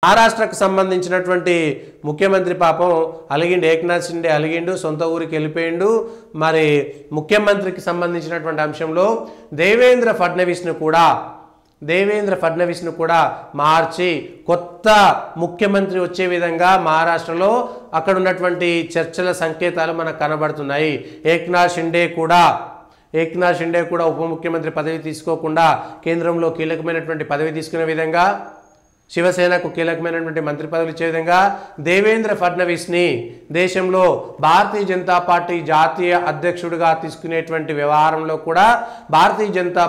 మహారాష్ట్రకు సంబంధించినటువంటి ముఖ్యమంత్రి పాపం అలిగిండు, ఏక్నాథ్ షిండే అలిగిండు, సొంత ఊరికి వెళ్ళిపోయిండు. మరి ముఖ్యమంత్రికి సంబంధించినటువంటి అంశంలో దేవేంద్ర ఫడ్నవీస్ను కూడా మార్చి కొత్త ముఖ్యమంత్రి వచ్చే విధంగా మహారాష్ట్రలో అక్కడ ఉన్నటువంటి చర్చల సంకేతాలు మనకు కనబడుతున్నాయి. ఏక్నాథ్ షిండే కూడా ఉప ముఖ్యమంత్రి పదవి తీసుకోకుండా కేంద్రంలో కీలకమైనటువంటి పదవి తీసుకునే విధంగా, శివసేనకు కీలకమైనటువంటి మంత్రి పదవులు ఇచ్చే విధంగా దేవేంద్ర ఫడ్నవీస్ని దేశంలో భారతీయ జనతా పార్టీ జాతీయ అధ్యక్షుడిగా తీసుకునేటువంటి వ్యవహారంలో కూడా భారతీయ జనతా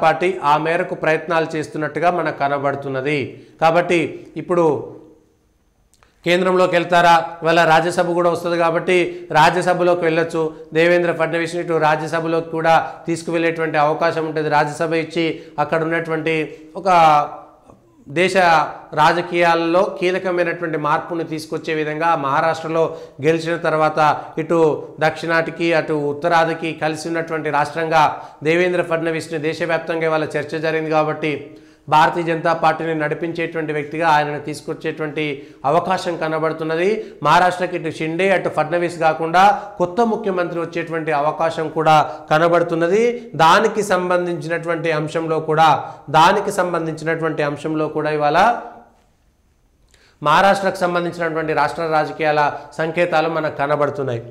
పార్టీ ఆ మేరకు ప్రయత్నాలు చేస్తున్నట్టుగా మనకు కనబడుతున్నది. కాబట్టి ఇప్పుడు కేంద్రంలోకి వెళ్తారా, ఇవాళ రాజ్యసభ కూడా వస్తుంది కాబట్టి రాజ్యసభలోకి వెళ్ళొచ్చు. దేవేంద్ర ఫడ్నవీస్ని ఇటు రాజ్యసభలోకి కూడా తీసుకువెళ్ళేటువంటి అవకాశం ఉంటుంది. రాజ్యసభ ఇచ్చి అక్కడ ఉన్నటువంటి ఒక దేశ రాజకీయాల్లో కీలకమైనటువంటి మార్పును తీసుకొచ్చే విధంగా మహారాష్ట్రలో గెలిచిన తర్వాత ఇటు దక్షిణాటికి అటు ఉత్తరాదికి కలిసి ఉన్నటువంటి రాష్ట్రంగా దేవేంద్ర ఫడ్నవీస్ని దేశవ్యాప్తంగా ఇవాళ చర్చ జరిగింది. కాబట్టి భారతీయ జనతా పార్టీని నడిపించేటువంటి వ్యక్తిగా ఆయనను తీసుకొచ్చేటువంటి అవకాశం కనబడుతున్నది. మహారాష్ట్రకి ఇటు షిండే అటు ఫడ్నవీస్ కాకుండా కొత్త ముఖ్యమంత్రి వచ్చేటువంటి అవకాశం కూడా కనబడుతున్నది. దానికి సంబంధించినటువంటి అంశంలో కూడా ఇవాళ మహారాష్ట్రకు సంబంధించినటువంటి రాష్ట్ర రాజకీయాల సంకేతాలు మనకు కనబడుతున్నాయి.